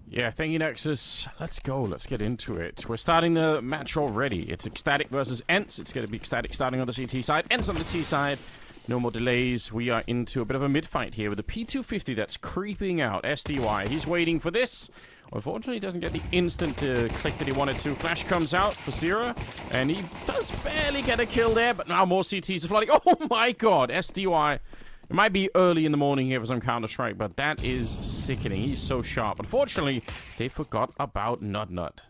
Yeah, thank you, Nexus. Let's go. Let's get into it. We're starting the match already. It's Ecstatic versus ENCE. It's going to be Ecstatic starting on the CT side, ENCE on the T side. No more delays. We are into a bit of a mid-fight here with the P250 that's creeping out. SDY, he's waiting for this. Unfortunately, he doesn't get the instant click that he wanted to. Flash comes out for Zera, and he does barely get a kill there, but now more CTs are flooding. Oh my god, SDY. It might be early in the morning here for some Counter-Strike, but that is sickening. He's so sharp. Unfortunately, they forgot about Nut.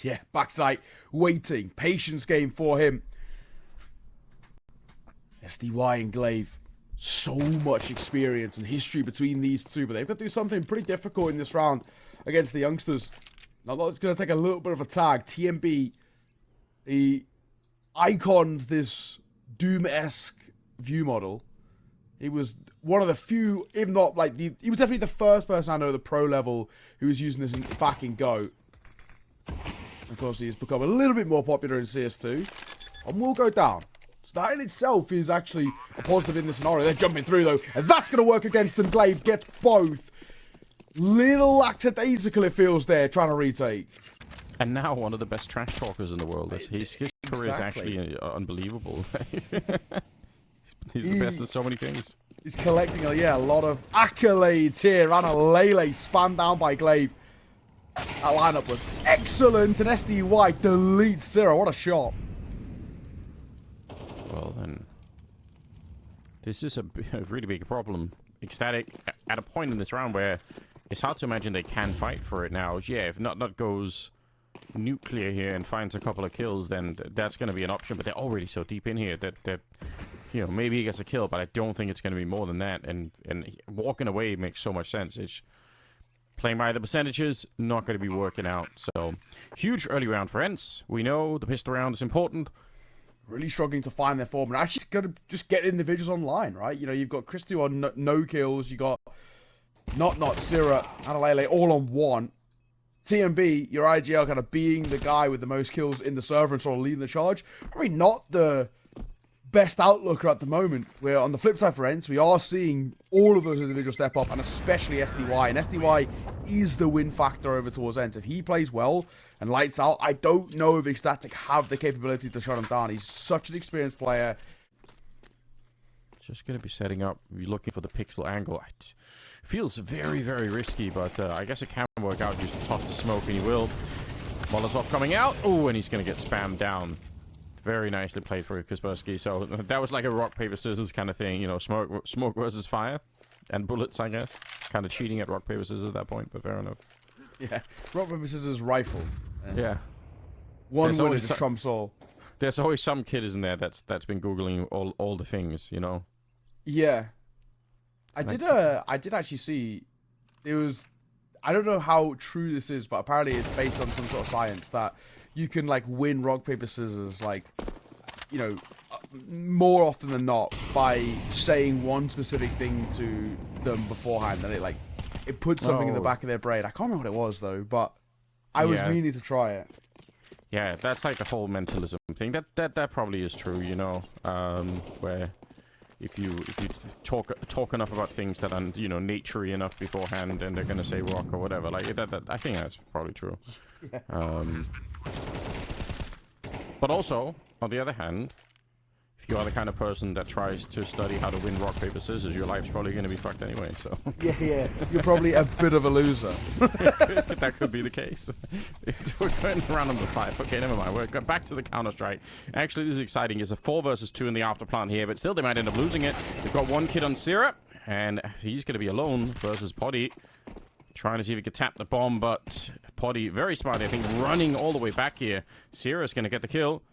Yeah, backside, waiting. Patience game for him. SDY and Glaive. So much experience and history between these two, but they've got to do something pretty difficult in this round against the youngsters. Now, that's going to take a little bit of a tag. TMB, he iconed this Doom-esque view model. He was one of the few, if not like he was definitely the first person I know at the pro level who was using this back in Go. Of course, he's become a little bit more popular in CS2 and will go down. So that in itself is actually a positive in this scenario. They're jumping through though, and that's going to work against them. Glaive gets both. Little lackadaisical it feels there, trying to retake. And now one of the best trash talkers in the world. His career is actually unbelievable. He's the best at so many things. He's collecting a lot of accolades here. Rana Lele spanned down by Glaive. That lineup was excellent, and SDY deletes Zera. What a shot. Well, then, this is a really big problem. Ecstatic, at a point in this round where it's hard to imagine they can fight for it now. Yeah, if Nut goes nuclear here and finds a couple of kills, then that's going to be an option. But they're already so deep in here that you know, maybe he gets a kill, but I don't think it's going to be more than that. And walking away makes so much sense. It's playing by the percentages, not going to be working out. So, huge early round for ENCE. We know the pistol round is important. Really struggling to find their form. And actually got to just get individuals online, right? You know, you've got Christy on no kills. You got Not, Zera, Analele all on one. TMB, your IGL kind of being the guy with the most kills in the server and sort of leading the charge. Probably not the best outlook at the moment. Where on the flip side for ENCE, we are seeing all of those individuals step up, and especially SDY. And SDY is the win factor over towards ENCE. If he plays well and lights out, I don't know if Ecstatic have the capability to shut him down. He's such an experienced player. Just going to be setting up, looking for the pixel angle. It feels very, very risky, but I guess it can work out. Just toss the smoke, and he will. Molotov coming out. Oh, and he's going to get spammed down. Very nicely played for Kaspersky. So that was like a rock, paper, scissors kind of thing. You know, smoke versus fire. And bullets, I guess. Kind of cheating at rock, paper, scissors at that point, but fair enough. Yeah. Rock, paper, scissors, rifle. Yeah. One win is trumps all. There's always some kid, isn't there, that's been Googling all the things, you know? Yeah. I did actually see, it was, I don't know how true this is, but apparently it's based on some sort of science that you can, like, win rock, paper, scissors, like, you know, more often than not by saying one specific thing to them beforehand. And it puts something in the back of their brain. I can't remember what it was, though, but I was meaning to try it. Yeah, that's like the whole mentalism thing. That probably is true, you know, where if you talk enough about things that are, you know, naturey enough beforehand, and they're gonna say rock or whatever, like that I think that's probably true. Yeah. But also, on the other hand, if you are the kind of person that tries to study how to win rock, paper, scissors, your life's probably going to be fucked anyway, so... Yeah, you're probably a bit of a loser. That could be the case. We're going round number 5. Okay, never mind. We're going back to the Counter-Strike. Actually, this is exciting. It's a 4 versus 2 in the afterplant here, but still they might end up losing it. They've got one kid on Zera, and he's going to be alone versus Poddy. Trying to see if he could tap the bomb, but Poddy, very smartly, I think, running all the way back here. Zera's going to get the kill,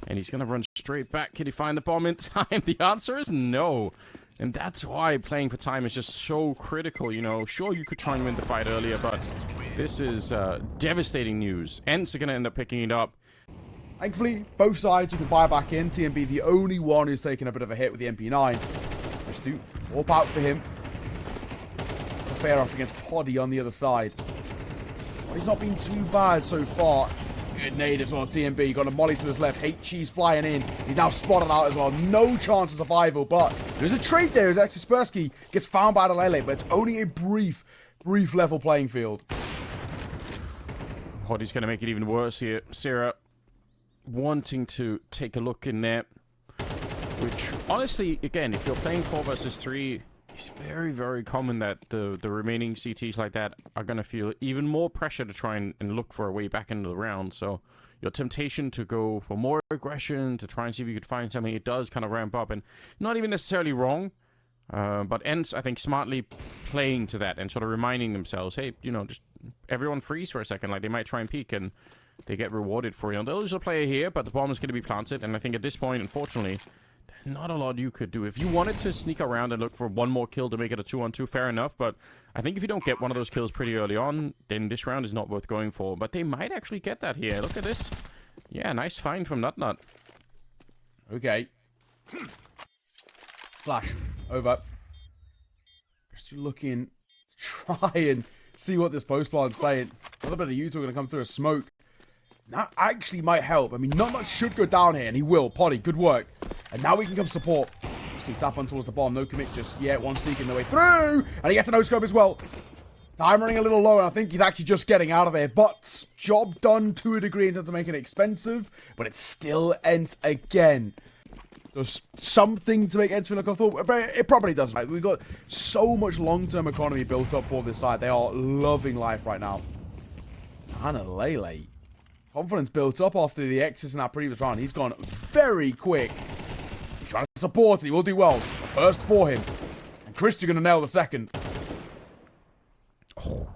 and he's going to run straight back. Can he find the bomb in time? The answer is no. And that's why playing for time is just so critical, you know. Sure, you could try and win the fight earlier, but this is devastating news. ENCE are going to end up picking it up. Thankfully, both sides you can buy back in. TMB, the only one who's taken a bit of a hit with the MP9. Let's do warp out for him. Fair off against Poddy on the other side. But he's not been too bad so far. Good nade as well, TMB. Got a molly to his left. Cheese flying in. He's now spotted out as well. No chance of survival, but there's a trade there as Kaspersky gets found by Lele, but it's only a brief level playing field. Hoddy's going to make it even worse here. Sarah wanting to take a look in there. Which, honestly, again, if you're playing 4 versus 3, it's very, very common that the remaining CTs like that are going to feel even more pressure to try and look for a way back into the round. So your temptation to go for more aggression, to try and see if you could find something, it does kind of ramp up. And not even necessarily wrong, but ENCE, I think, smartly playing to that and sort of reminding themselves, hey, you know, just everyone freeze for a second. Like, they might try and peek and they get rewarded for it. They'll lose a player here, but the bomb is going to be planted. And I think at this point, unfortunately, not a lot you could do. If you wanted to sneak around and look for one more kill to make it a 2-on-2, fair enough. But I think if you don't get one of those kills pretty early on, then this round is not worth going for. But they might actually get that here. Look at this. Yeah, nice find from Nut. Okay. Flash. Over. Just looking to try and see what this post plant's saying. A little bit of Utah going to come through a smoke. That actually might help. I mean, not much should go down here, and he will. Potty, good work. And now we can come support. Just tap on towards the bomb. No commit just yet. One sneaking the way through. And he gets a no-scope as well. Now, I'm running a little low, and I think he's actually just getting out of there. But job done to a degree in terms of making it expensive. But it still ends again. There's something to make ENCE feel like I thought, but it probably doesn't. Right? We've got so much long-term economy built up for this side. They are loving life right now. Hannah Lele. Confidence built up after the X's in that previous round. He's gone very quick. He's trying to support it. He will do well. The first for him. And Chris, you're going to nail the second. Oh,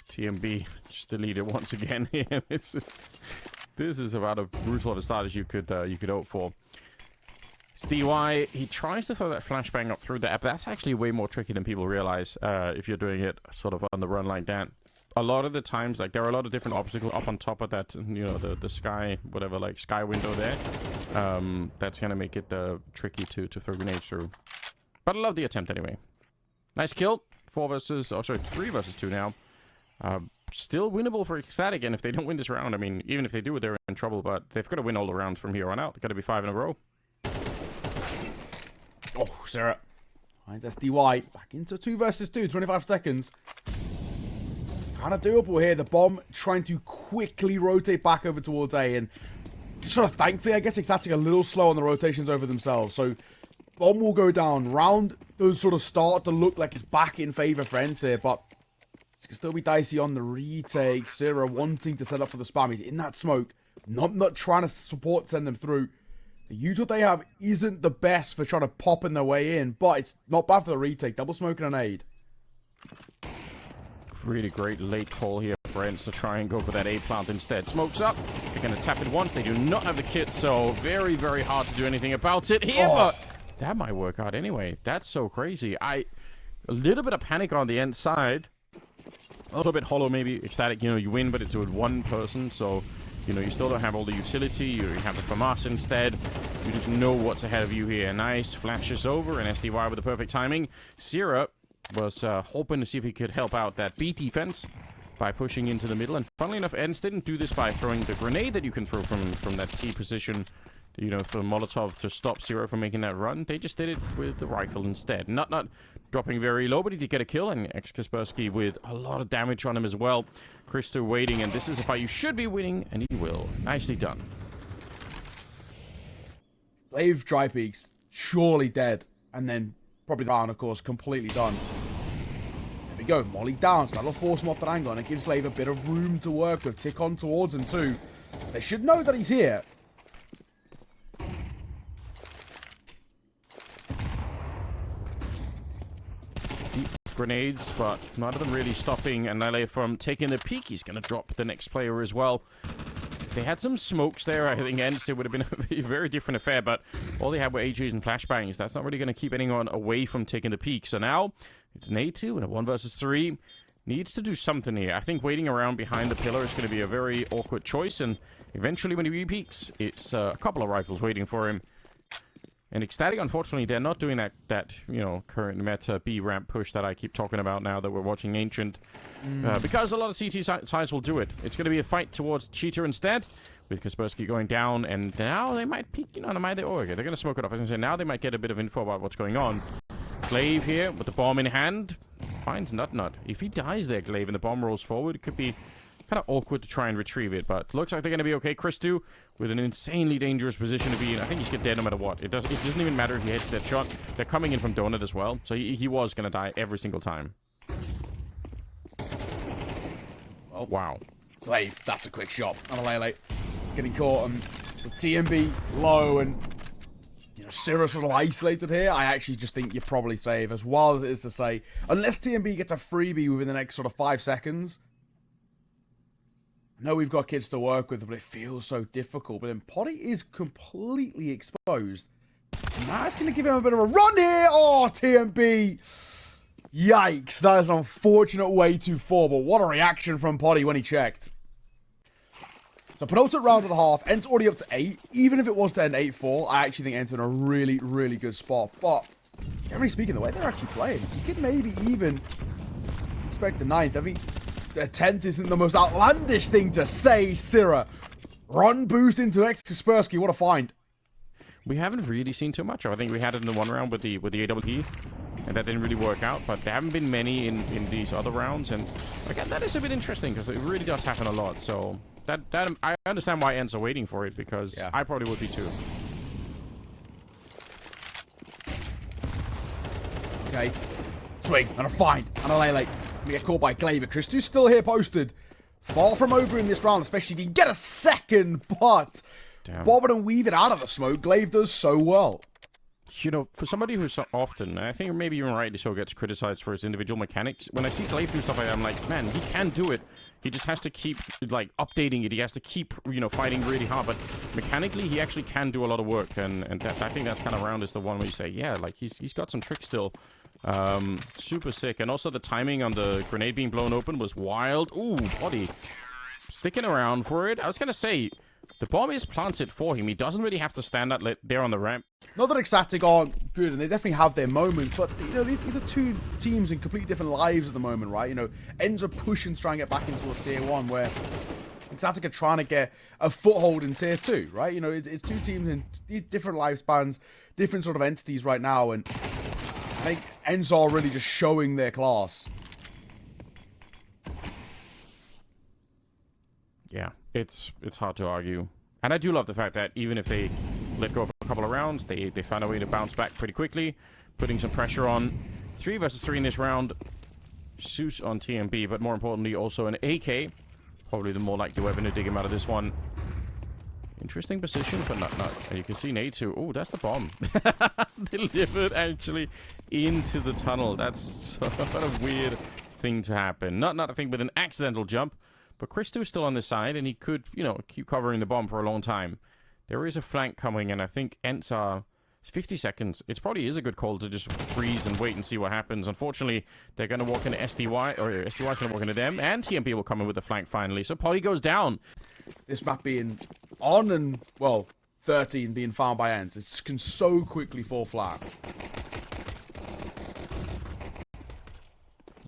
TMB just deleted once again here. This is about as brutal of a start as you could hope for. It's DY. He tries to throw that flashbang up through there, but that's actually way more tricky than people realize if you're doing it sort of on the run like that. A lot of the times, like, there are a lot of different obstacles up on top of that, you know, the sky, whatever, like, sky window there. That's gonna make it tricky to throw grenades through. But I love the attempt anyway. Nice kill. 3 versus 2 now. Still winnable for Ecstatic, and if they don't win this round, I mean, even if they do, they're in trouble, but they've got to win all the rounds from here on out. Got to be 5 in a row. Oh, Sarah. Finds SDY. Back into 2 versus 2, 25 seconds. Kind of doable here. The bomb trying to quickly rotate back over towards A, and sort of thankfully, I guess, Ecstatic a little slow on the rotations over themselves. So bomb will go down. Round does sort of start to look like it's back in favor for ENCE here, but it's going to still be dicey on the retake. Sarah wanting to set up for the spam. He's in that smoke. Not trying to support, send them through. The util they have isn't the best for trying to pop in their way in, but it's not bad for the retake. Double smoke and an aid. Really great late call here for ENCE to try and go for that A plant instead. Smokes up. They're going to tap it once. They do not have the kit, so very, very hard to do anything about it here, but that might work out anyway. That's so crazy. A little bit of panic on the ENCE side. A little bit hollow, maybe. Ecstatic, you know, you win, but it's with one person, so, you know, you still don't have all the utility. You have the FAMAS instead. You just know what's ahead of you here. Nice. Flashes over, and SDY with the perfect timing. Sierra was hoping to see if he could help out that B defense by pushing into the middle. And funnily enough, ENCE didn't do this by throwing the grenade that you can throw from that T position, you know, for Molotov to stop Zero from making that run. They just did it with the rifle instead. Not dropping very low, but he did get a kill, and Kaspersky with a lot of damage on him as well. Kristo waiting, and this is a fight you should be winning, and he will. Nicely done. Glaive dry peaks, surely dead, and then probably the round, of course, completely done. There we go, Molly down, so that'll force him off that angle, and it gives Glaive a bit of room to work with. Tick on towards him too. They should know that he's here. Deep grenades, but none of them really stopping Annihilate from taking the peak. He's going to drop the next player as well. If they had some smokes there, I think ENCE, it would have been a very different affair, but all they had were AGs and flashbangs. That's not really going to keep anyone away from taking the peak. So now, it's an A2 and a 1 versus 3. Needs to do something here. I think waiting around behind the pillar is going to be a very awkward choice, and eventually when he re-peaks, it's a couple of rifles waiting for him. And Ecstatic, unfortunately, they're not doing that you know, current meta B-ramp push that I keep talking about now that we're watching Ancient. Because a lot of CT sides will do it. It's going to be a fight towards Cheater instead, with Kaspersky going down, and now they might peek, you know, okay, they're going to smoke it off. As I say, now they might get a bit of info about what's going on. Glaive here, with the bomb in hand, finds Nut. If he dies there, Glaive, and the bomb rolls forward, it could be Kind of awkward to try and retrieve it, but looks like they're going to be okay. Chris2 with an insanely dangerous position to be in. I think he's get dead no matter what. It doesn't even matter if he hits that shot. They're coming in from Donut as well, so he was going to die every single time. Oh, wow. Glaive, that's a quick shot. Amalele getting caught and with TMB low and Syrah sort of isolated here. I actually just think you're probably safe, as wild as it is to say. Unless TMB gets a freebie within the next sort of 5 seconds. I know we've got kids to work with, but it feels so difficult. But then Potty is completely exposed. Now it's going to give him a bit of a run here. Oh, TMB. Yikes. That is an unfortunate way to fall. But what a reaction from Potty when he checked. So penultimate round of the half. ENCE already up to 8. Even if it was to end 8-4, I actually think ENCE in a really, really good spot. But generally speaking, the way they're actually playing, you could maybe even expect the 9th. I mean, the 10th isn't the most outlandish thing to say, Syrah. Run boost into Kaspersky. What a find. We haven't really seen too much. I think we had it in the one round with the AWP, and that didn't really work out. But there haven't been many in these other rounds. And again, that is a bit interesting because it really does happen a lot. So that I understand why ENCE are waiting for it, because I probably would be too. Okay. Swing and a find and a lay. We get caught by Glaive. Chris2's still here posted. Far from over in this round, especially if you get a second, but bobbing and weaving out of the smoke, Glaive does so well. You know, for somebody who's so often, I think maybe even rightly so, gets criticized for his individual mechanics, when I see Glaive do stuff like that, I'm like, man, he can do it. He just has to keep, like, updating it. He has to keep, fighting really hard. But mechanically, he actually can do a lot of work. And that, I think that kind of round is the one where you say, yeah, like, he's got some tricks still. Super sick. And also the timing on the grenade being blown open was wild. Ooh, Body sticking around for it. I was going to say, the bomb is planted for him. He doesn't really have to stand out there on the ramp. Not that Ecstatic aren't good, and they definitely have their moments, but, these are two teams in completely different lives at the moment, right? ENCE are pushing to try and get back into Tier 1, where Ecstatic are trying to get a foothold in Tier 2, right? It's two teams in different lifespans, different sort of entities right now, and I think ENCE are really just showing their class. Yeah, it's hard to argue. And I do love the fact that even if they let go of a couple of rounds, they found a way to bounce back pretty quickly, putting some pressure on. 3 versus 3 in this round. Zeus on TMB, but more importantly, also an AK. Probably the more likely weapon to dig him out of this one. Interesting position for Nut. And you can see Nate2. Oh, that's the bomb. Delivered, actually, into the tunnel. That's sort of a weird thing to happen. Nut, I think, with an accidental jump. But Chris2 is still on this side, and he could, keep covering the bomb for a long time. There is a flank coming, and I think ENCE are 50 seconds. It probably is a good call to just freeze and wait and see what happens. Unfortunately, they're going to walk into SDY, or SDY's going to walk into them, and TMP will come in with the flank finally. So Polly goes down. This map being on and, 13 being found by ENCE, it can so quickly fall flat.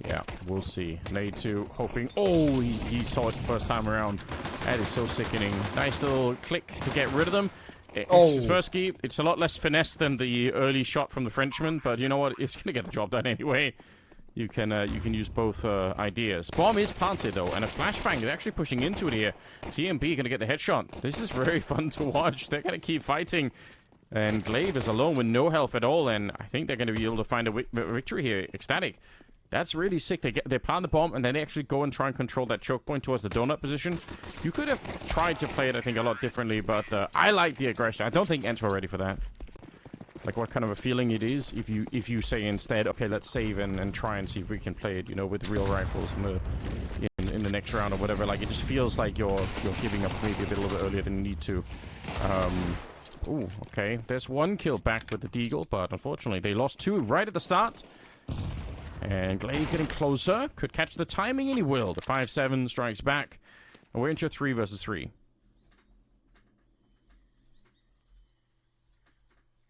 Yeah, we'll see. Nade2 hoping. Oh, he saw it the first time around. That is so sickening. Nice little click to get rid of them. Kaspersky, it's a lot less finesse than the early shot from the Frenchman, but you know what? It's going to get the job done anyway. You can use both ideas. Bomb is planted, though, and a flashbang is actually pushing into it here. TMP going to get the headshot. This is very fun to watch. They're going to keep fighting. And Glaive is alone with no health at all, and I think they're going to be able to find a victory here. Ecstatic. That's really sick. They plant the bomb, and then they actually go and try and control that choke point towards the donut position. You could have tried to play it, I think, a lot differently, but I like the aggression. I don't think ENCE are ready for that. Like, what kind of a feeling it is if you say instead, okay, let's save and try and see if we can play it, with real rifles in the next round or whatever. Like, it just feels like you're giving up maybe a little bit earlier than you need to. Ooh, okay. There's one kill back with the Deagle, but unfortunately they lost 2 right at the start. And Glaive getting closer. Could catch the timing, and he will. The 5-7 strikes back. And we're into a 3 versus 3.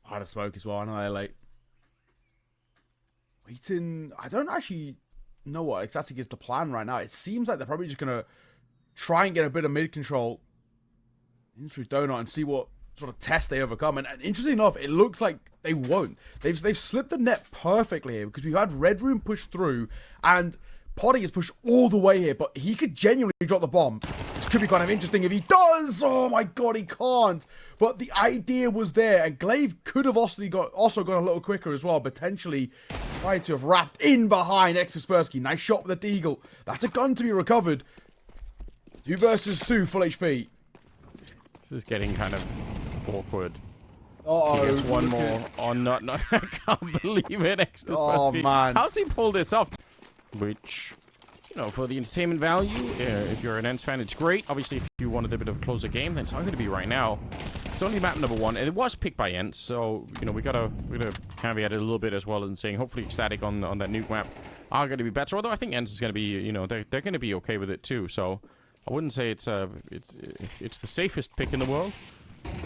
Hard to smoke as well, Annihilate. Waiting. I don't actually know what exactly is the plan right now. It seems like they're probably just going to try and get a bit of mid control in through Donut and see what sort of test they overcome. And interestingly enough, it looks like they won't. They've slipped the net perfectly here because we've had Red Room push through, and Potty is pushed all the way here, but he could genuinely drop the bomb. This could be kind of interesting if he does. Oh my god, he can't. But the idea was there, and Glaive could have also gone a little quicker as well. Potentially tried to have wrapped in behind Ecstatic. Nice shot with the Deagle. That's a gun to be recovered. 2 versus 2, full HP. This is getting kind of awkward. Uh-oh. He gets one more. Oh, no. I can't believe it. Ecstatic. Oh, man. How's he pulled this off? Which, you know, for the entertainment value, if you're an ENCE fan, it's great. Obviously, if you wanted a bit of a closer game, then it's not going to be right now. It's only map number 1, and it was picked by ENCE, so, you know, we're gonna caveat it a little bit as well and saying hopefully Ecstatic on that Nuke map are going to be better, although I think ENCE is going to be, you know, they're going to be okay with it too, so I wouldn't say it's the safest pick in the world,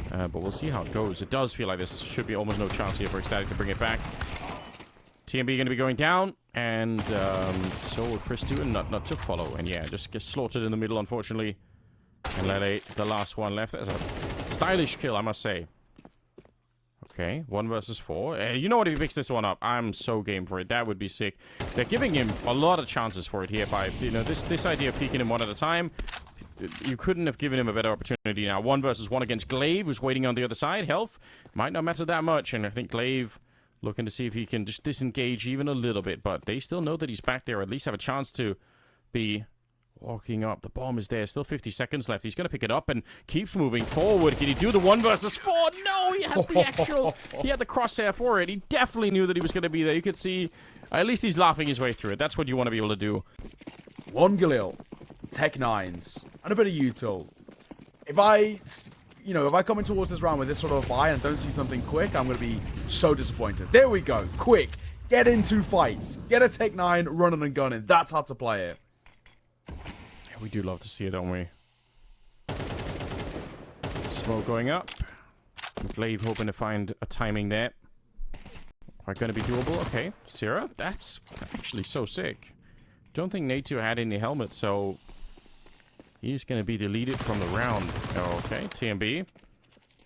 but we'll see how it goes. It does feel like this should be almost no chance here for Ecstatic to bring it back. TMB going to be going down, and so will Chris too, and not to follow. And yeah, just get slaughtered in the middle, unfortunately. And Lele, the last one left. That's a stylish kill, I must say. Okay, 1 versus 4. You know what, if he picks this one up, I'm so game for it. That would be sick. They're giving him a lot of chances for it here by, you know, this idea of peeking him one at a time. You couldn't have given him a better opportunity now. 1 versus 1 against Glaive, who's waiting on the other side. Health might not matter that much, and I think Glaive looking to see if he can just disengage even a little bit, but they still know that he's back there, or at least have a chance to be walking up. The bomb is there. Still 50 seconds left. He's going to pick it up and keeps moving forward. Can he do the 1 versus 4? No, he had the actual... he had the crosshair for it. He definitely knew that he was going to be there. You could see... at least he's laughing his way through it. That's what you want to be able to do. 1 Galil, Tech 9s, and a bit of util. If I come in towards this round with this sort of a buy and don't see something quick, I'm going to be so disappointed. There we go. Quick. Get into fights. Get a Tech 9, running and gunning. That's how to play it. Yeah, we do love to see it, don't we? Smoke going up. Glaive hoping to find a timing there. Quite going to be doable. Okay, Sierra. That's actually so sick. Don't think Natu had any helmet, so he's going to be deleted from the round. Okay, TMB.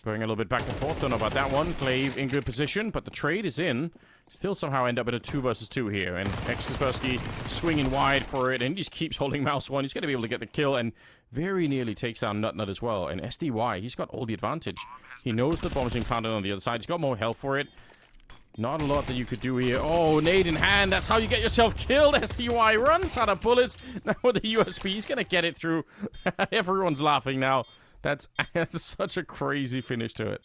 Going a little bit back and forth. Don't know about that one. Glaive in good position, but the trade is in. Still somehow end up in a 2 versus 2 here. And Ecstatic swinging wide for it, and he just keeps holding mouse 1. He's going to be able to get the kill, and very nearly takes down Nut as well. And SDY, he's got all the advantage. He knows the bomb's being planted on the other side. He's got more health for it. Not a lot that you could do here. Oh, nade in hand. That's how you get yourself killed. SDY runs out of bullets. Now with the USB, he's going to get it through. Everyone's laughing now. That's such a crazy finish to it.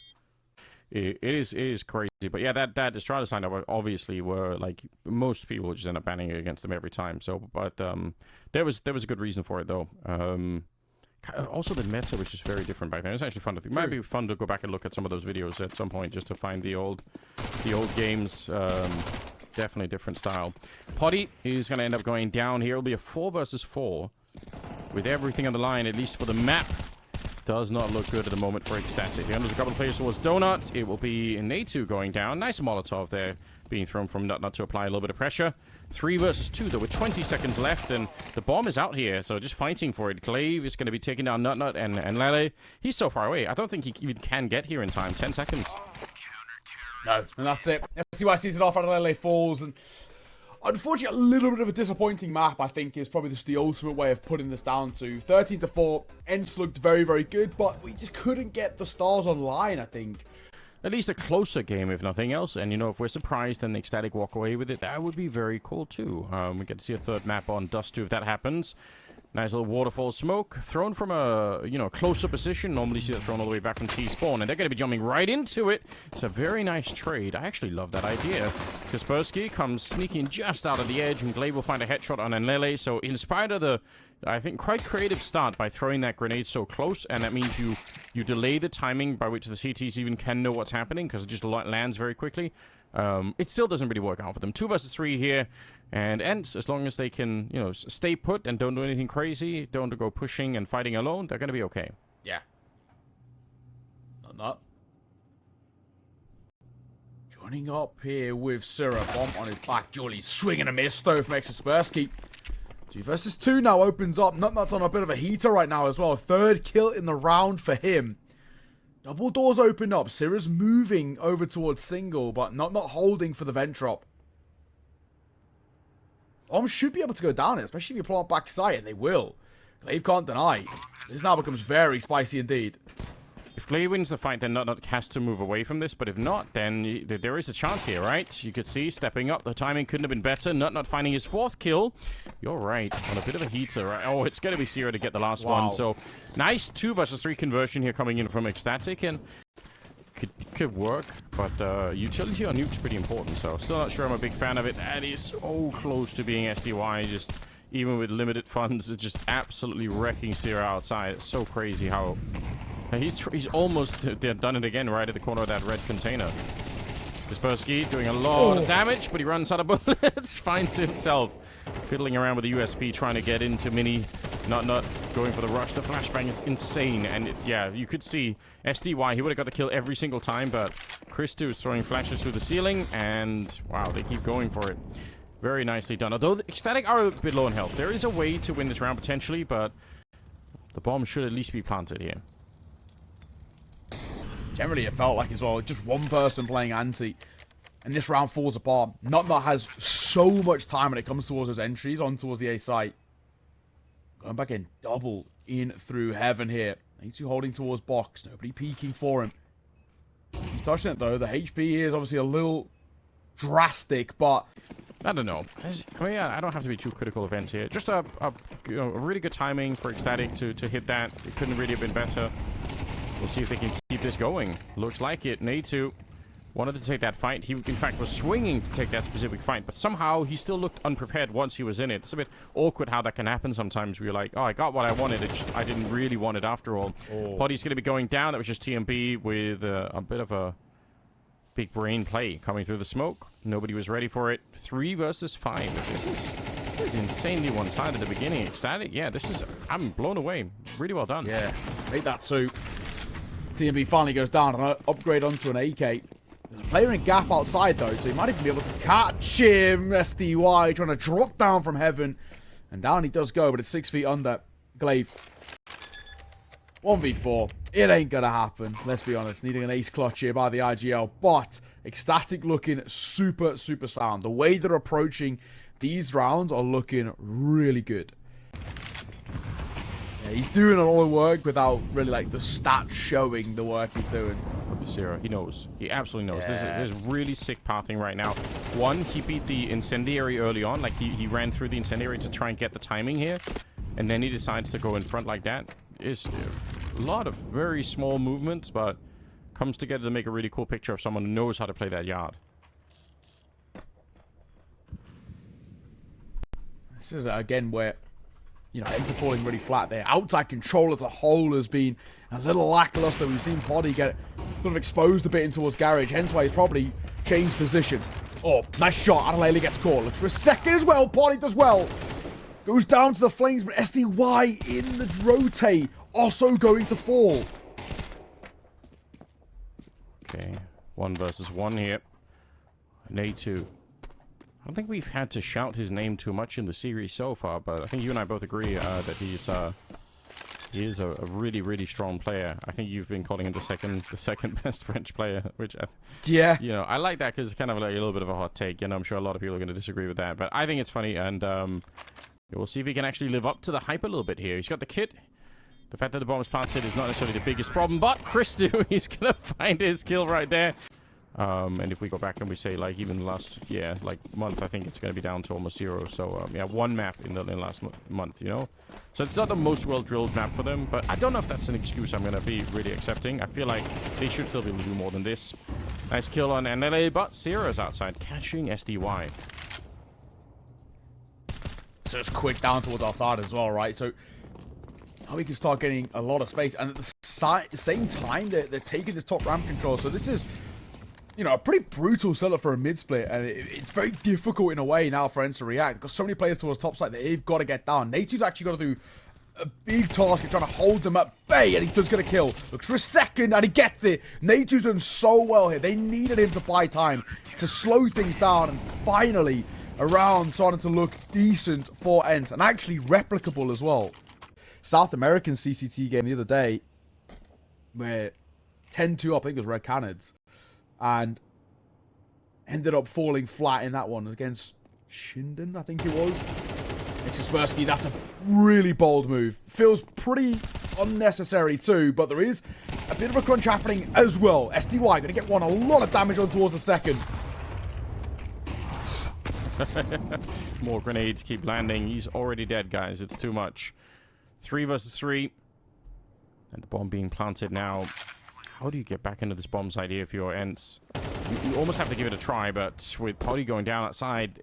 It is crazy. But yeah, that Estrada sign up obviously were like most people just end up banning it against them every time. So, but there was a good reason for it though. Also the meta was just very different back then. It's actually fun to think. Might be fun to go back and look at some of those videos at some point just to find the old games. Definitely different style. Potty is going to end up going down here. It'll be a 4 versus 4 with everything on the line, at least for the map. Does not look good at the moment for Ecstatic. There's a couple of players towards Donut. It will be Natu going down. Nice Molotov there being thrown from Nut to apply a little bit of pressure. 3 versus 2 though with 20 seconds left, and the bomb is out here, so just fighting for it. Glaive is going to be taking down Nut and Lele. He's so far away. I don't think he even can get here in time. 10 seconds. No, and that's it. SCY sees it off out of Lele falls, and unfortunately, a little bit of a disappointing map, I think, is probably just the ultimate way of putting this down to. 13-4, ENCE looked very, very good, but we just couldn't get the stars online, I think. At least a closer game, if nothing else. And, you know, if we're surprised and Ecstatic walk away with it, that would be very cool, too. We get to see a third map on Dust 2 if that happens. Nice little waterfall smoke. Thrown from a, you know, closer position. Normally you see that thrown all the way back from T-spawn. And they're going to be jumping right into it. It's a very nice trade. I actually love that idea. Kaspersky comes sneaking just out of the edge. And Glaive will find a headshot on Enlele. So in spite of the, I think, quite creative start by throwing that grenade so close. And that means you delay the timing by which the CTs even can know what's happening. Because it just lands very quickly. It still doesn't really work out for them. 2 versus 3 here. And ENCE, as long as they can, you know, stay put and don't do anything crazy, don't go pushing and fighting alone, they're going to be okay. Yeah. Not. Joining up here with Syrah. Bomb on his back. Julie swinging a miss though from Ecstatic. 2 versus 2 now opens up. Nut's on a bit of a heater right now as well. 3rd kill in the round for him. Double doors open up. Syrah's moving over towards single, but not holding for the vent drop. Bomb should be able to go down it, especially if you plant back sight, and they will. Glaive can't deny. This now becomes very spicy indeed. If Glaive wins the fight, then Nut has to move away from this. But if not, then there is a chance here, right? You could see stepping up. The timing couldn't have been better. Nut finding his 4th kill. You're right. On a bit of a heater, right? Oh, it's going to be Sierra to get the last one. So nice 2 versus 3 conversion here coming in from Ecstatic. And could work. But utility on Nuke's pretty important. So still not sure I'm a big fan of it. That is so close to being SDY. Just even with limited funds, it's just absolutely wrecking Sierra outside. It's so crazy how... He's almost done it again right at the corner of that red container. Kaspersky doing a lot of damage, but he runs out of bullets. Finds himself fiddling around with the USP, trying to get into Mini. Not going for the rush. The flashbang is insane. And yeah, you could see SDY, he would have got the kill every single time, but Christo is throwing flashes through the ceiling, and wow, they keep going for it. Very nicely done. Although the Ecstatic are a bit low in health. There is a way to win this round potentially, but the bomb should at least be planted here. Generally, it felt like as well, just one person playing ENCE, and this round falls apart. Not has so much time when it comes towards those entries on towards the A site. Going back in, double in through heaven here. A2 holding towards box, nobody peeking for him. He's touching it though. The HP here is obviously a little drastic, but I don't know. I mean, I don't have to be too critical of ENCE here. Just a really good timing for Ecstatic to hit that. It couldn't really have been better. We'll see if they can keep this going. Looks like it. A2 wanted to take that fight. He, in fact, was swinging to take that specific fight, but somehow he still looked unprepared once he was in it. It's a bit awkward how that can happen sometimes, where you're like, oh, I got what I wanted. I didn't really want it after all. Body's going to be going down. That was just TMB with a bit of a big brain play coming through the smoke. Nobody was ready for it. 3 versus 5. This is insanely one-sided at the beginning. Ecstatic, yeah, I'm blown away. Really well done. Yeah, make that 2. TMB finally goes down and upgrade onto an AK. There's a player in gap outside though, so he might even be able to catch him. SDY trying to drop down from heaven. And down he does go, but it's 6 feet under. Glaive. 1v4. It ain't gonna happen. Let's be honest. Needing an ace clutch here by the IGL. But Ecstatic looking super, super sound. The way they're approaching these rounds are looking really good. Yeah, he's doing a lot of work without really like the stats showing the work he's doing. Zero. He knows. He absolutely knows. Yeah. There's really sick pathing right now. One, he beat the incendiary early on. Like he ran through the incendiary to try and get the timing here. And then he decides to go in front like that. It's a lot of very small movements, but comes together to make a really cool picture of someone who knows how to play that yard. This is again where, you know, ENCE falling really flat there. Outside control as a whole has been a little lackluster. We've seen Body get sort of exposed a bit in towards Garage, hence why he's probably changed position. Oh, nice shot. Adelaide gets caught. Looks for a second as well. Body does well. Goes down to the flames, but SDY in the rotate. Also going to fall. Okay. 1 versus 1 here. An A2. I don't think we've had to shout his name too much in the series so far, but I think you and I both agree that he is a really, really strong player. I think you've been calling him the second best French player, which Yeah, you know, I like that because it's kind of like a little bit of a hot take. You know, I'm sure a lot of people are going to disagree with that, but I think it's funny, and we'll see if he can actually live up to the hype a little bit here. He's got the kit. The fact that the bomb is planted is not necessarily the biggest problem, but Christo, he's going to find his kill right there. And if we go back and we say, like, even the last, month, I think it's going to be down to almost 0. So, yeah, 1 map in the last month, you know? So it's not the most well-drilled map for them, but I don't know if that's an excuse I'm going to be really accepting. I feel like they should still be able to do more than this. Nice kill on NLA, but Sierra's outside, catching SDY. so it's quick down towards our side as well, right? So now we can start getting a lot of space, and at the same time, they're taking this top ramp control. So this is, you know, a pretty brutal setup for a mid split, and it's very difficult in a way now for ENCE to react. Because so many players towards top side, they've got to get down. Nature's actually got to do a big task of trying to hold them at bay, and he does get a kill. Looks for a second, and he gets it. Nature's done so well here. They needed him to buy time to slow things down, and finally, a round starting to look decent for ENCE, and actually replicable as well. South American CCT game the other day, where 10-2 up, I think it was Red Cannons, and ended up falling flat in that one against Shinden, I think it was. Kaspersky, that's a really bold move. Feels pretty unnecessary too, but there is a bit of a crunch happening as well. SDY going to get one, a lot of damage on towards the second. More grenades keep landing. He's already dead, guys. It's too much. 3 versus 3. And the bomb being planted now. How do you get back into this bomb site here if you're ENCE? You almost have to give it a try, but with Potty going down outside,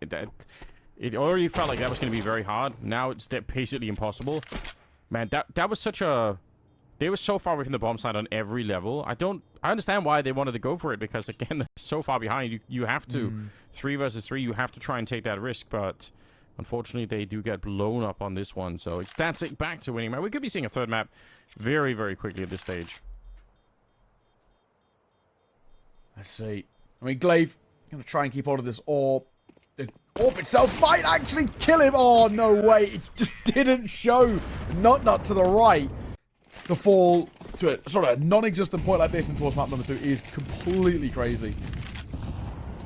it already felt like that was going to be very hard. Now it's basically impossible. Man, that was such a... They were so far away from the bomb site on every level. I understand why they wanted to go for it, because, again, they're so far behind. You have to. 3 versus 3, you have to try and take that risk, but unfortunately, they do get blown up on this one. So Ecstatic back to winning map. We could be seeing a third map very, very quickly at this stage. Let's see. I mean, Glaive going to try and keep hold of this orb. The orb itself might actually kill him. Oh, no way. It just didn't show. Not to the right. To fall to a sort of non-existent point like this in towards map number 2 is completely crazy.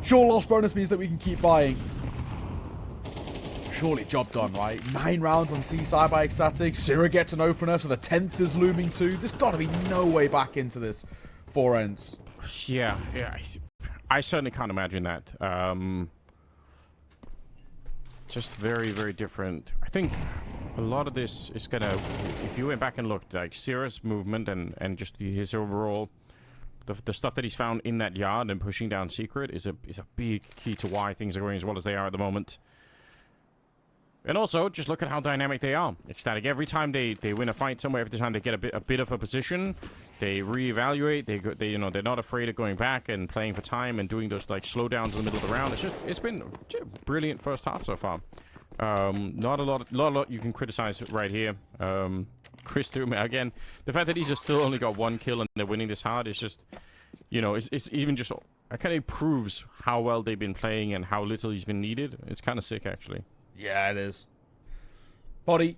Sure, lost bonus means that we can keep buying. Surely job done, right? 9 rounds on C side by Ecstatic. Syrah gets an opener, so the 10th is looming too. There's got to be no way back into this for ENCE. Yeah. I certainly can't imagine that. Just very, very different. I think a lot of this is gonna, if you went back and looked, like Syrah's movement and just his overall, the stuff that he's found in that yard and pushing down Secret is a big key to why things are going as well as they are at the moment. And also, just look at how dynamic they are. Ecstatic, every time they win a fight somewhere, every time they get a bit of a position, they reevaluate. They're not afraid of going back and playing for time and doing those like slowdowns in the middle of the round. It's been a brilliant first half so far. Not a lot you can criticize right here. Chris too, again, the fact that he's just still only got 1 kill and they're winning this hard is just, it's even just, it kind of proves how well they've been playing and how little he's been needed. It's kind of sick, actually. Yeah, it is. Body.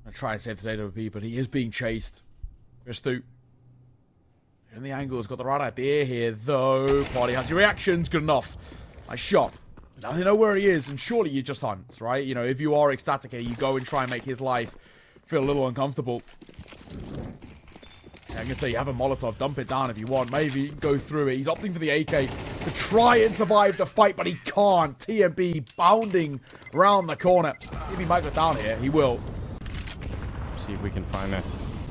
I'm trying to save this AWP, but he is being chased. Stu. And the angle has got the right idea here, though. Body has your reactions. Good enough. Nice shot. Now they know where he is, and surely you just hunt, right? If you are Ecstatic here, you go and try and make his life feel a little uncomfortable. I can say you have a Molotov, dump it down if you want. Maybe go through it. He's opting for the AK to try and survive the fight, but he can't. TMB bounding round the corner. If he might go down here, he will. See if we can find that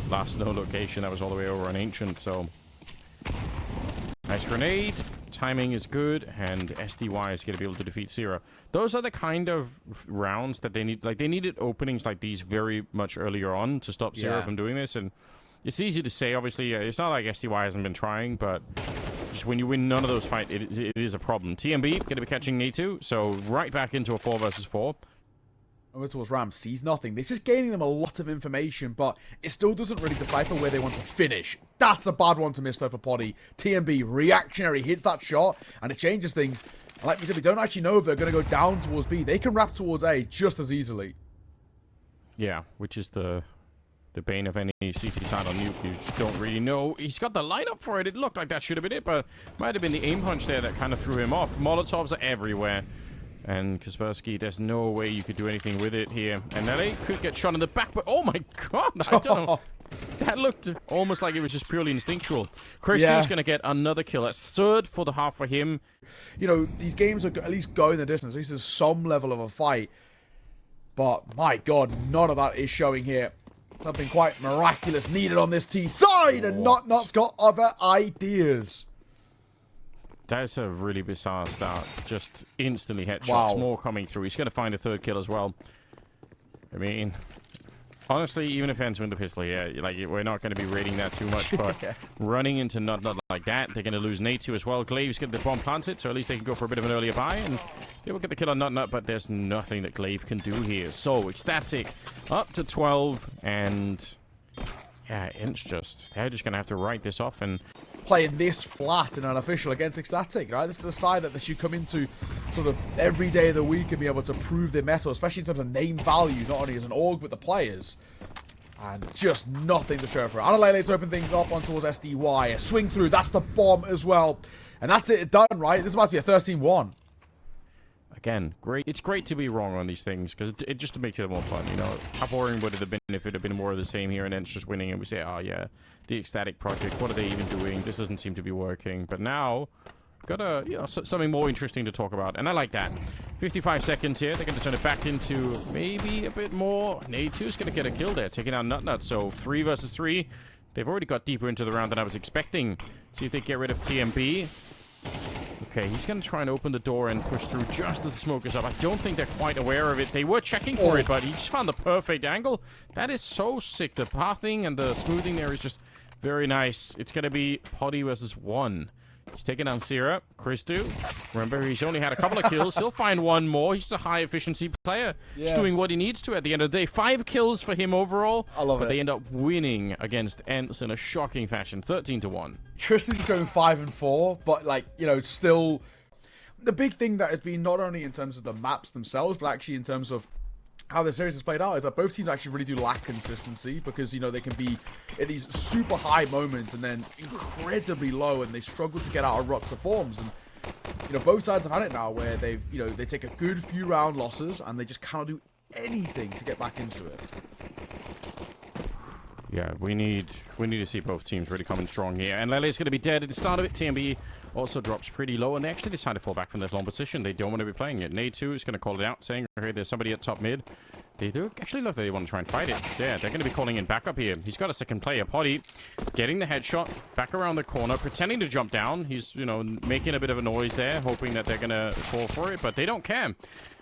last no location. That was all the way over on Ancient, so... Nice grenade. Timing is good, and SDY is going to be able to defeat Syrah. Those are the kind of rounds that they need. Like, they needed openings like these very much earlier on to stop Syrah from doing this, and... It's easy to say, obviously. It's not like SDY hasn't been trying, but just when you win none of those fights, it is a problem. TMB going to be catching Natu, so right back into a 4 versus 4. Over towards Ram, sees nothing. This is gaining them a lot of information, but it still doesn't really decipher where they want to finish. That's a bad one to miss, though, for Poddy. TMB, reactionary, hits that shot, and it changes things. Like we said, we don't actually know if they're going to go down towards B. They can wrap towards A just as easily. Yeah, which is the bane of any CCT side on Nuke. You just don't really know. He's got the lineup for it. It looked like that should have been it, but might have been the aim punch there that kind of threw him off. Molotovs are everywhere. And Kaspersky, there's no way you could do anything with it here. And LA could get shot in the back, but oh my god, I don't know. That looked almost like it was just purely instinctual. Chris is going to get another kill. That's third for the half for him. These games are at least going the distance. At least there's some level of a fight. But my god, none of that is showing here. Something quite miraculous needed on this T side, and Not's got other ideas. That's a really bizarre start. Just instantly headshots. Wow. More coming through. He's going to find a third kill as well. I mean, honestly, even if ENCE win the pistol here, like, we're not going to be rating that too much, but running into Not like that, they're going to lose Natu as well. Glaive's got the bomb planted, so at least they can go for a bit of an earlier buy, and they will get the kill on Not, but there's nothing that Glaive can do here. So, Ecstatic up to 12, and yeah, ENCE they're just going to have to write this off and... Playing this flat in an official against Ecstatic, right? This is a side that they should come into sort of every day of the week and be able to prove their mettle, especially in terms of name value, not only as an org, but the players. And just nothing to show for it. Analele to open things up on towards SDY. A swing through, that's the bomb as well. And that's it done, right? This must be a 13-1. Again, great. It's great to be wrong on these things because it just makes it more fun. You know, how boring would it have been if it had been more of the same here and ENCE just winning and we say, oh yeah, the Ecstatic project, what are they even doing? This doesn't seem to be working. But now, got a, you know, something more interesting to talk about, and I like that. 55 seconds here. They're going to turn it back into maybe a bit more. Nade2 is going to get a kill there, taking out Nut. So 3 versus 3. They've already got deeper into the round than I was expecting. See if they get rid of TMB. Okay, he's going to try and open the door and push through just as the smoke is up. I don't think they're quite aware of it. They were checking for it, but he just found the perfect angle. That is so sick. The pathing and the smoothing there is just very nice. It's going to be Poddy versus 1. He's taking down Sierra. Christu. Remember, he's only had a couple of kills. He'll find one more. He's just a high-efficiency player. Yeah. Just doing what he needs to at the end of the day. 5 kills for him overall. I love it. But they end up winning against ENCE in a shocking fashion. 13-1. Tristan's going 5-4, but, like, you know, still... The big thing that has been not only in terms of the maps themselves, but actually in terms of how the series has played out is that both teams actually really do lack consistency because, you know, they can be at these super high moments and then incredibly low and they struggle to get out of ruts of forms. And, you know, both sides have had it now where they've, you know, they take a good few round losses and they just cannot do anything to get back into it. Yeah, we need to see both teams really coming strong here. And Lele's going to be dead at the start of it. TMB also drops pretty low, and they actually decide to fall back from this long position. They don't want to be playing it. Nade2 is going to call it out, saying, okay, there's somebody at top mid. They do actually look like they want to try and fight it. Yeah, they're going to be calling in backup here. He's got a second player. Poddy getting the headshot, back around the corner, pretending to jump down. He's, you know, making a bit of a noise there, hoping that they're going to fall for it, but they don't care.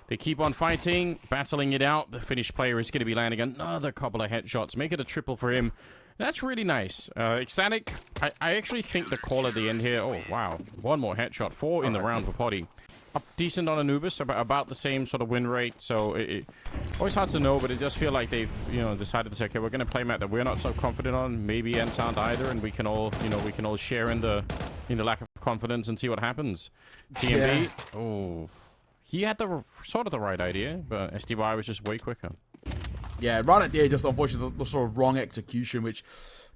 They keep on fighting, battling it out. The finished player is going to be landing another couple of headshots. Make it a triple for him. That's really nice. Ecstatic, I actually think the call at the end here... Oh, wow. One more headshot. 4 in the round for Poddy. Up decent on Anubis, about the same sort of win rate. So, always hard to know, but it does feel like they've, you know, decided to say, okay, we're going to play a map that we're not so confident on. Maybe ENCE aren't either, and we can all, you know, we can all share in the lack of confidence and see what happens. TMB, oh... He had the sort of the right idea, but SDY was just way quicker. Yeah, right at the end, just unfortunately the sort of wrong execution, which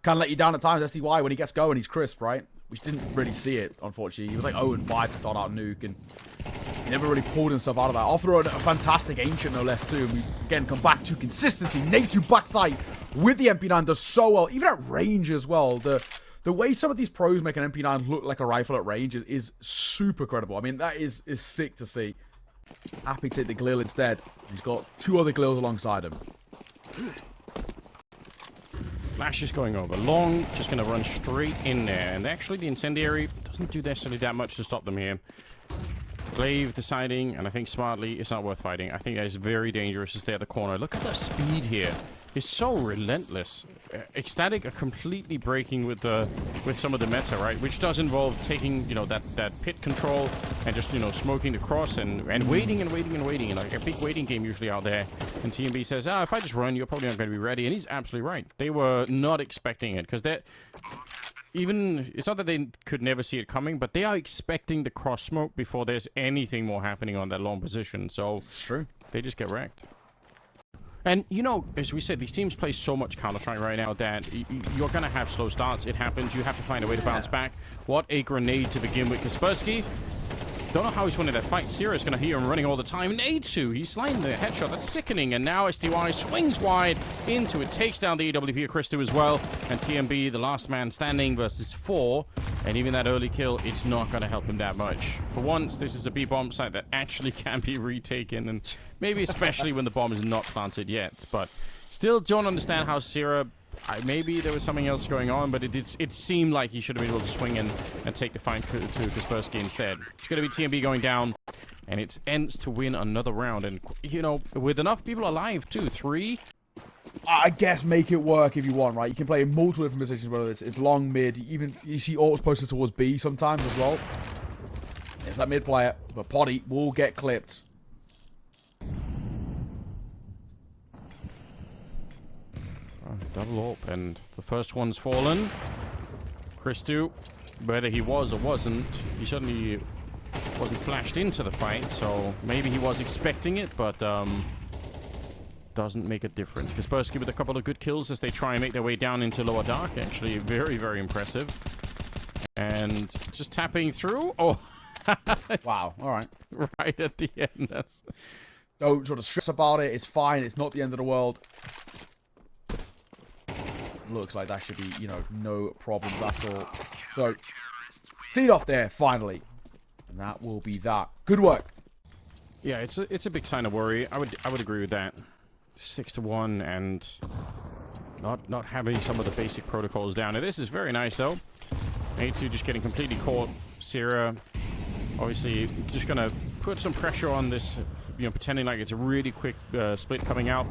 can let you down at times. SDY, when he gets going, he's crisp, right? We didn't really see it, unfortunately. He was like 0-5 to start out Nuke, and he never really pulled himself out of that. I'll throw in a fantastic Ancient, no less, too. And we, again, come back to consistency. Nade2 backside with the MP9 does so well, even at range as well. The way some of these pros make an MP9 look like a rifle at range is super credible. I mean, that is sick to see. Happy to take the Glil instead. He's got 2 other Glils alongside him. Flash is going over. Long, just going to run straight in there. And actually, the Incendiary doesn't do necessarily that much to stop them here. Glaive deciding, and I think smartly, it's not worth fighting. I think that is very dangerous to stay at the corner. Look at the speed here. It's so relentless. Ecstatic are completely breaking with some of the meta, right? Which does involve taking, you know, that pit control and just, you know, smoking the cross and waiting and waiting and waiting. Like a big waiting game usually out there. And TMB says, if I just run, you're probably not going to be ready. And he's absolutely right. They were not expecting it because they're... Even, it's not that they could never see it coming, but they are expecting the cross smoke before there's anything more happening on that long position. So it's true. They just get wrecked. And, you know, as we said, these teams play so much Counter-Strike right now that you're going to have slow starts. It happens. You have to find a way to bounce back. What a grenade to begin with. Kaspersky, don't know how he's winning that fight. Sierra's going to hear him running all the time. Nade2, he's sliding the headshot. That's sickening. And now SDY swings wide into it. Takes down the AWP of Christu as well. And TMB, the last man standing versus 4. And even that early kill, it's not going to help him that much. For once, this is a B-bomb site that actually can be retaken. And maybe especially when the bomb is not planted yet. But still don't understand how Sierra... maybe there was something else going on, but it seemed like he should have been able to swing and take the fight to Kaspersky instead. It's going to be TMB going down, and it's ENCE to win another round. And, you know, with enough people alive, too. 3. I guess make it work if you want, right? You can play in multiple different positions, whether it's long, mid. Even you see ults posted towards B sometimes as well. It's that mid player, but Poddy will get clipped. Double up, and the first one's fallen. Christu, whether he was or wasn't, he certainly wasn't flashed into the fight, so maybe he was expecting it, but doesn't make a difference. Kaspersky with a couple of good kills as they try and make their way down into lower dark. Actually, very, very impressive. And just tapping through. Oh, Wow, alright. Right at the end. That's... Don't sort of stress about it. It's fine. It's not the end of the world. Looks like that should be, you know, no problems at all. So, seed off there, finally. And that will be that. Good work. Yeah, it's a big sign of worry. I would agree with that. 6-1 and not having some of the basic protocols down. And this is very nice though. ENCE just getting completely caught. Sierra obviously just gonna put some pressure on this, you know, pretending like it's a really quick split coming out.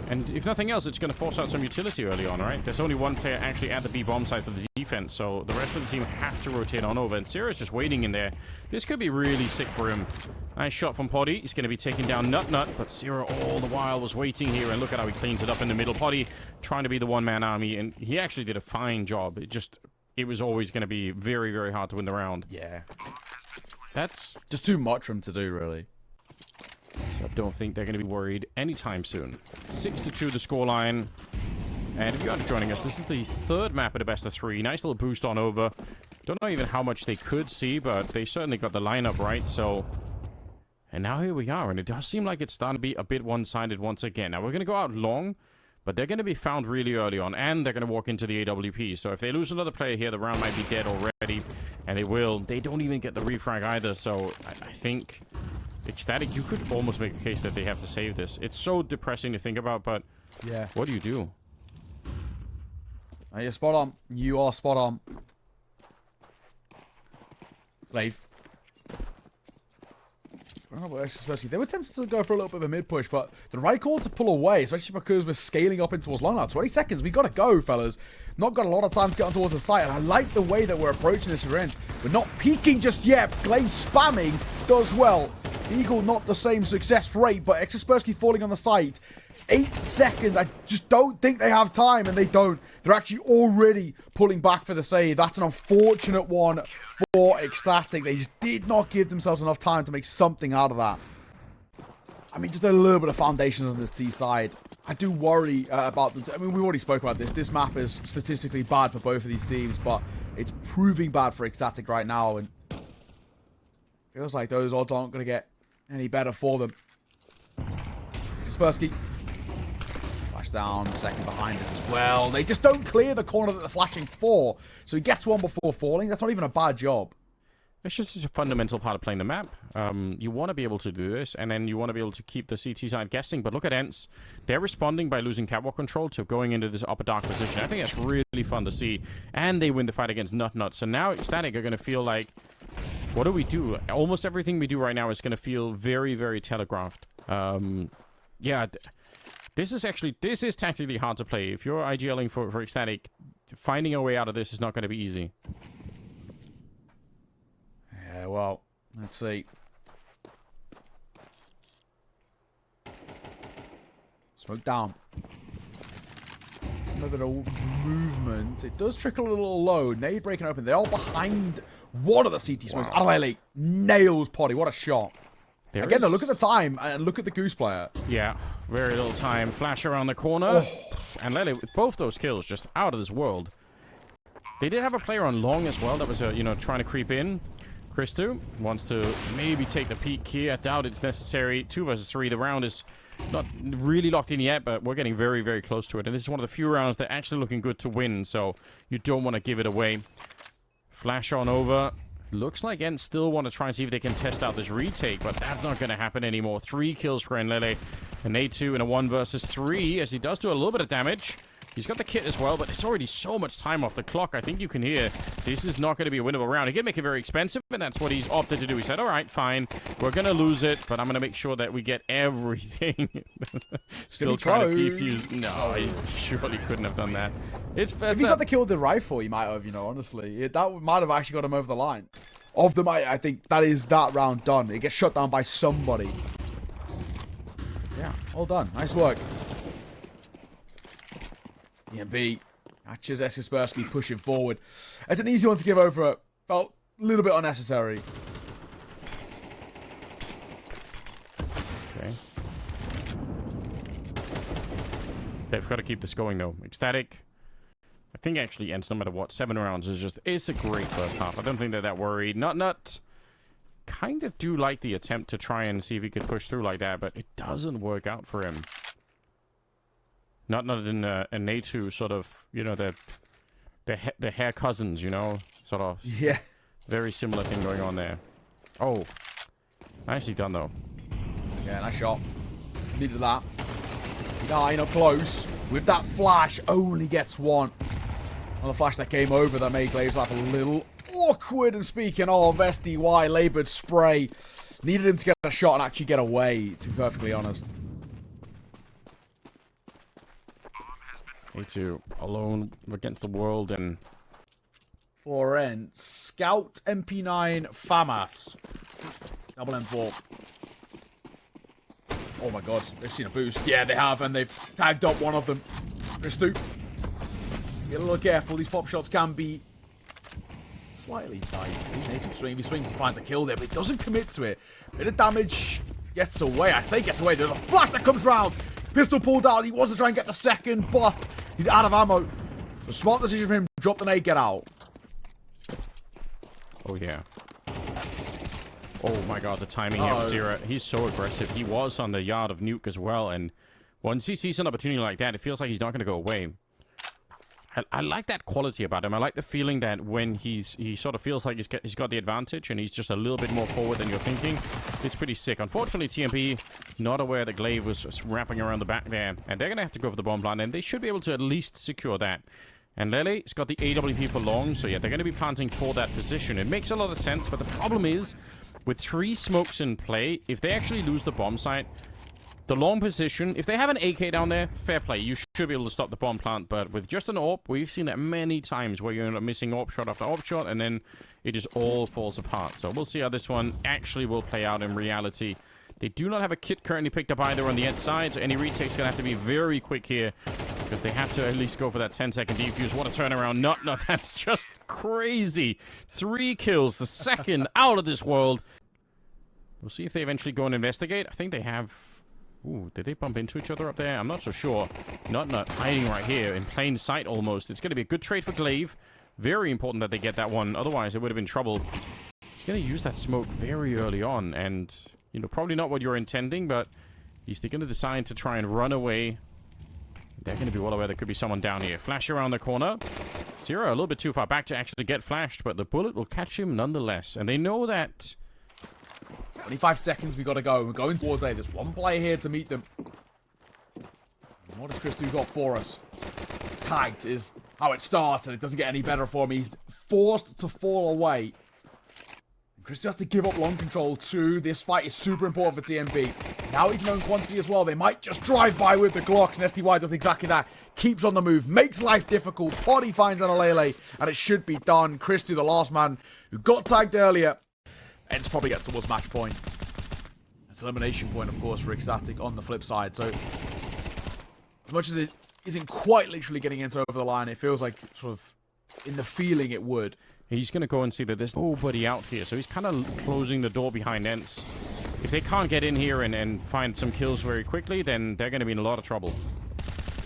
And if nothing else, it's going to force out some utility early on, right? There's only one player actually at the B bomb site for the defense, so the rest of the team have to rotate on over. And Sierra's just waiting in there. This could be really sick for him. Nice shot from Poddy. He's going to be taking down Nut, but Sierra all the while was waiting here, and look at how he cleans it up in the middle. Poddy trying to be the one-man army, and he actually did a fine job. It was always going to be very, very hard to win the round. Yeah. That's just too much for him to do, really. So I don't think they're going to be worried anytime soon. 6-2 the scoreline. And if you are just joining us, this is the third map at a best of 3. Nice little boost on over. Don't know even how much they could see, but they certainly got the lineup right, so... And now here we are, and it does seem like it's starting to be a bit one-sided once again. Now, we're going to go out long, but they're going to be found really early on, and they're going to walk into the AWP. So if they lose another player here, the round might be dead already, and they will. They don't even get the refrag either, so I think... Ecstatic, you could almost make a case that they have to save this. It's so depressing to think about, but yeah, what do you do? You're spot on. You are spot on. Glaive. Especially, they were tempted to go for a little bit of a mid push, but the right call to pull away, especially because we're scaling up in towards long now. 20 seconds, we gotta go, fellas. Not got a lot of time to get on towards the site, and I like the way that we're approaching this event. We're not peeking just yet. Glaive spamming does well. Eagle not the same success rate, but Exaspersky falling on the site. 8 seconds. I just don't think they have time, and they don't. They're actually already pulling back for the save. That's an unfortunate one for Ecstatic. They just did not give themselves enough time to make something out of that. I mean, just a little bit of foundations on this T side. I do worry about the... I mean, we already spoke about this. This map is statistically bad for both of these teams, but it's proving bad for Ecstatic right now, and feels like those odds aren't going to get any better for them. Kaspersky. Flash down, second behind it as well. They just don't clear the corner that they're flashing for. So he gets one before falling. That's not even a bad job. It's just a fundamental part of playing the map. You want to be able to do this, and then you want to be able to keep the CT side guessing. But look at ENCE. They're responding by losing catwalk control to going into this upper dark position. I think that's really fun to see. And they win the fight against Nut. So now Ecstatic are going to feel like, what do we do? Almost everything we do right now is going to feel very, very telegraphed. Yeah, this is tactically hard to play. If you're IGLing for Ecstatic, finding a way out of this is not going to be easy. Yeah, well, let's see. Smoke down. A little bit of movement. It does trickle a little low. Nade breaking open. They're all behind one of the CT smokes. Wow. Adelaide nails Poddy. What a shot. Again, though, look at the time and look at the Goose player. Yeah, very little time. Flash around the corner. Oh. And Lele, with both those kills, just out of this world. They did have a player on long as well that was, trying to creep in. Christu wants to maybe take the peek here. I doubt it's necessary. 2 versus 3. The round is not really locked in yet, but we're getting very, very close to it. And this is one of the few rounds that are actually looking good to win, so you don't want to give it away. Flash on over. Looks like ENCE still want to try and see if they can test out this retake, but that's not going to happen anymore. 3 kills for Enlele. An A2 and a 1 versus 3, as he does do a little bit of damage. He's got the kit as well, but it's already so much time off the clock. I think you can hear this is not going to be a winnable round. He can make it very expensive, and that's what he's opted to do. He said, all right, fine. We're going to lose it, but I'm going to make sure that we get everything. Still trying to defuse. No, he surely couldn't have done that. If he got the kill with the rifle, he might have, honestly. That might have actually got him over the line. Of them, I think that is that round done. It gets shut down by somebody. Yeah, all done. Nice work. EMB catches Exaspersky pushing forward. It's an easy one to give over. Felt a little bit unnecessary. Okay. They've got to keep this going, though. Ecstatic. I think actually ENCE, no matter what, 7 rounds is a great first half. I don't think they're that worried. Nut. kind of do like the attempt to try and see if he could push through like that, but it doesn't work out for him. Not in a A2 sort of, you know, the hair cousins, you know, sort of. Yeah. Very similar thing going on there. Oh, nicely done though. Yeah, nice shot. Needed that. 9 up close. With that flash, only gets one. On the flash that came over that made Glaves life a little awkward. And speaking of SDY, laboured spray. Needed him to get a shot and actually get away, to be perfectly honest. A2 alone against the world and... For ENCE, Scout, MP9, FAMAS. Double M4. Oh my god, they've seen a boost. Yeah, they have, and they've tagged up one of them. Christu. Get a little careful. These pop shots can be slightly dicey. Native swing. If he swings, he finds a kill there, but he doesn't commit to it. Bit of damage. Gets away. I say gets away. There's a flash that comes round. Pistol pulled out. He wants to try and get the second, but he's out of ammo. A smart decision for him. Drop the nade, get out. Oh, yeah. Oh, my God, the timing here with Zira. He's so aggressive. He was on the yard of Nuke as well, and once he sees an opportunity like that, it feels like he's not going to go away. I like that quality about him. I like the feeling that when he sort of feels like he's got the advantage and he's just a little bit more forward than you're thinking, it's pretty sick. Unfortunately, TMP not aware that Glaive was wrapping around the back there, and they're going to have to go for the bomb plant, and they should be able to at least secure that. And Lele's got the AWP for long, so yeah, they're going to be planting for that position. It makes a lot of sense, but the problem is, with 3 smokes in play, if they actually lose the bomb site, the long position, if they have an AK down there, fair play. You should be able to stop the bomb plant, but with just an AWP, we've seen that many times where you end up missing AWP shot after AWP shot, and then it just all falls apart. So we'll see how this one actually will play out in reality. They do not have a kit currently picked up either on the ENCE side, so any retake's going to have to be very quick here, because they have to at least go for that 10-second defuse. What a turnaround. No, that's just crazy. 3 kills, the second out of this world. We'll see if they eventually go and investigate. I think they have... Ooh, did they bump into each other up there? I'm not so sure. Not hiding right here in plain sight almost. It's going to be a good trade for Glaive. Very important that they get that one. Otherwise, it would have been trouble. He's going to use that smoke very early on, and... You know, probably not what you're intending, but he's going to decide to try and run away. They're going to be well aware there could be someone down here. Flash around the corner. Zero a little bit too far back to actually get flashed, but the bullet will catch him nonetheless. And they know that... 25 seconds, we got to go. We're going towards A. There's one player here to meet them. What has Christu got for us? Tagged is how it starts, and it doesn't get any better for me. He's forced to fall away. Christu has to give up long control too. This fight is super important for TMB. Now he's known quantity as well. They might just drive by with the Glocks, and SDY does exactly that. Keeps on the move, makes life difficult. Potty finds an Alele, and it should be done. Christu, the last man who got tagged earlier. ENCE probably gets towards match point. It's elimination point, of course, for Ecstatic on the flip side. So, as much as it isn't quite literally getting ENCE over the line, it feels like sort of in the feeling it would. He's going to go and see that there's nobody out here. So he's kind of closing the door behind ENCE. If they can't get in here and find some kills very quickly, then they're going to be in a lot of trouble.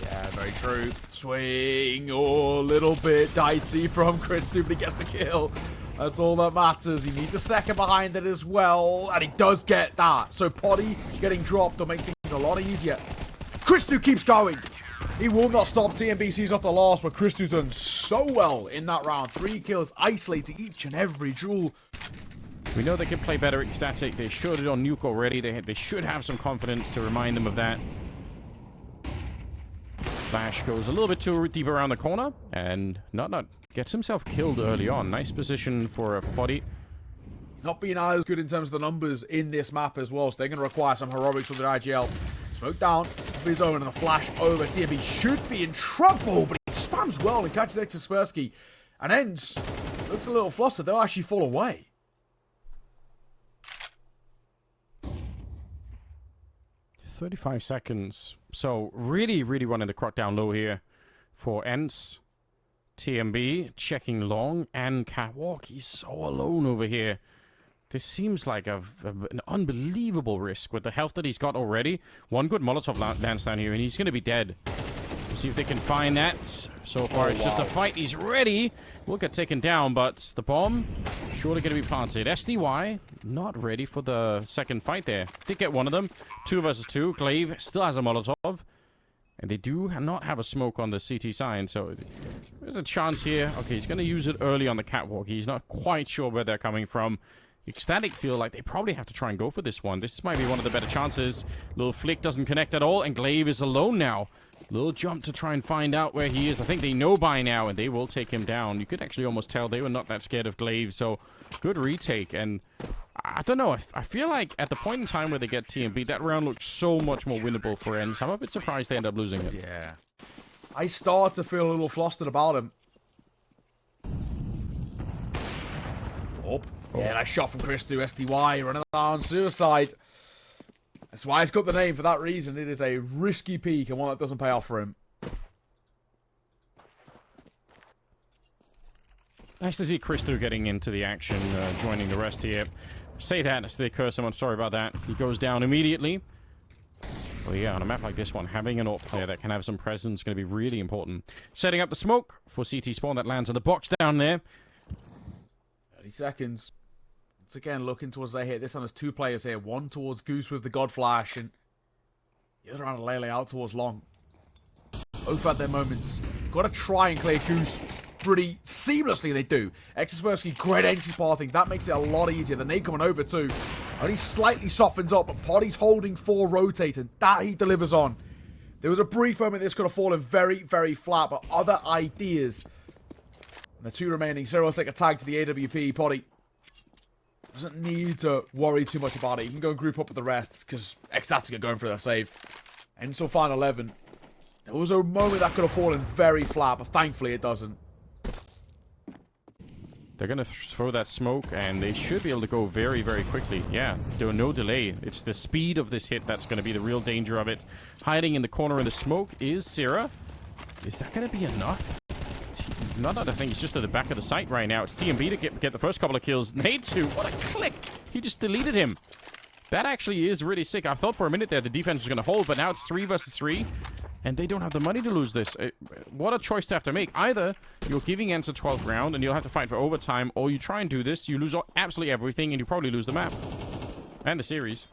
Yeah, very true. Swing, a little bit dicey from Christu, but he gets the kill. That's all that matters. He needs a second behind it as well, and he does get that. So Potty getting dropped will make things a lot easier. Christu keeps going. He will not stop. TMB sees off the loss, but Christu's done so well in that round. 3 kills, isolating each and every duel. We know they can play better Ecstatic. They showed it on Nuke already. They should have some confidence to remind them of that. Flash goes a little bit too deep around the corner, and not gets himself killed early on. Nice position for a Potty. He's not being as good in terms of the numbers in this map as well, so they're going to require some heroics from their IGL. Smoke down, his own, and a flash over. TMB should be in trouble, but he spams well and catches Kaspersky. And ENCE looks a little flustered. They'll actually fall away. "35 seconds. So really running the clock down low here for ENCE. TMB checking long, and Catwalk. He's so alone over here. This seems like an unbelievable risk with the health that he's got already. One good Molotov lands down here, and he's going to be dead. see if they can find that. So far, it's just a fight. He's ready. Will get taken down, but the bomb surely going to be planted. SDY not ready for the second fight there. Did get one of them. 2 versus 2. Glaive still has a Molotov. And they do not have a smoke on the CT side, so there's a chance here. Okay, he's going to use it early on the catwalk. He's not quite sure where they're coming from. Ecstatic feel like they probably have to try and go for this one. This might be one of the better chances. Little flick doesn't connect at all, and Glaive is alone now. Little jump to try and find out where he is. I think they know by now, and they will take him down. You could actually almost tell they were not that scared of Glaive, so good retake. And I don't know, I feel like at the point in time where they get TMB, that round looked so much more winnable for ENCE. I'm a bit surprised they end up losing it. Yeah. I start to feel a little flustered about him. Oh. Yeah, nice shot from Chris to SDY, running down suicide. That's why it's got the name for that reason. It is a risky peak and one that doesn't pay off for him. Nice to see Christo getting into the action, joining the rest here. Say that as they curse him. I'm sorry about that. He goes down immediately. Oh yeah, on a map like this one, having an AWP player that can have some presence is going to be really important. Setting up the smoke for CT spawn that lands in the box down there. 30 seconds. Once again, looking towards their hit. This one has 2 players here. One towards Goose with the God Flash, and the other on Lele out towards Long. Both had their moments. Got to try and clear Goose pretty seamlessly. They do. Exaspersky, great entry pathing. That makes it a lot easier. The nade coming over too. Only slightly softens up, but Poddy's holding 4 rotating. That he delivers on. There was a brief moment this could have fallen very, very flat, but other ideas. And the 2 remaining. Cyril will take a tag to the AWP. Poddy doesn't need to worry too much about it. He can go and group up with the rest because Ecstatic are going for their save. And so final 11. There was a moment that could have fallen very flat, but thankfully it doesn't. They're going to throw that smoke, and they should be able to go very, very quickly. Yeah, there no delay. It's the speed of this hit that's going to be the real danger of it. Hiding in the corner in the smoke is Syrah. Is that going to be enough? Not that I think it's just at the back of the site right now. It's TMB to get the first couple of kills. Nade 2, what a click! He just deleted him. That actually is really sick. I thought for a minute there the defense was going to hold, but now it's 3 versus 3. And they don't have the money to lose this. What a choice to have to make. Either you're giving ENCE a 12th round and you'll have to fight for overtime, or you try and do this, you lose absolutely everything, and you probably lose the map. And the series.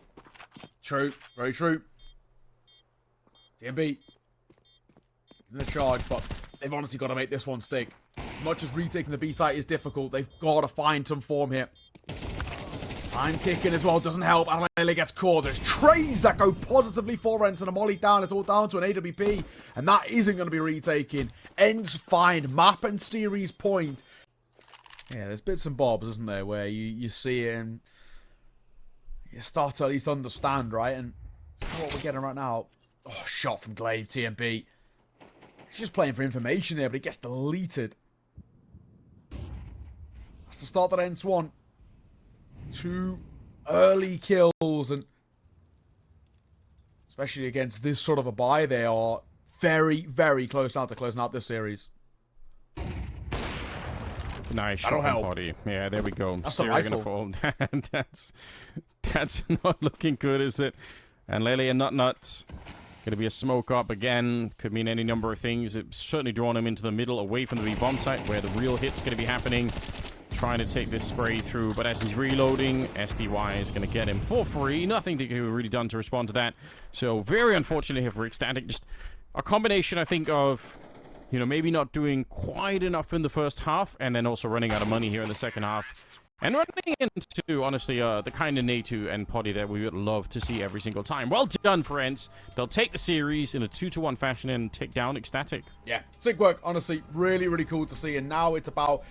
True. Very true. TMB. In the charge, but they've honestly got to make this one stick. As much as retaking the B site is difficult, they've got to find some form here. Time ticking as well, doesn't help. Adelaide gets caught. There's trays that go positively for ENCE and a molly down. It's all down to an AWP, and that isn't going to be retaken. ENCE find map and series point. Yeah, there's bits and bobs, isn't there, where you see it and you start to at least understand, right? And that's what we're getting right now. Oh, shot from Glaive, TMB. He's just playing for information there, but he gets deleted. That's the start that ENCE want. 2 early kills, and especially against this sort of a buy, they are very, very close now to closing out this series. Nice shot from Poddy. Yeah, there we go. That's Syrah gonna fall. That's not looking good, is it? And Lele and Nut gonna be a smoke up again. Could mean any number of things. It's certainly drawn him into the middle, away from the B-bomb site, where the real hit's gonna be happening. Trying to take this spray through, but as he's reloading, SDY is going to get him for free. Nothing they could have really done to respond to that. So very unfortunate here for Ecstatic. Just a combination, I think, of, you know, maybe not doing quite enough in the first half, and then also running out of money here in the second half. And running into, honestly, the kind of Natu and Poddy that we would love to see every single time. Well done, friends. They'll take the series in a 2-1 fashion and take down Ecstatic. Yeah, sick work, honestly. Really, really cool to see. And now it's about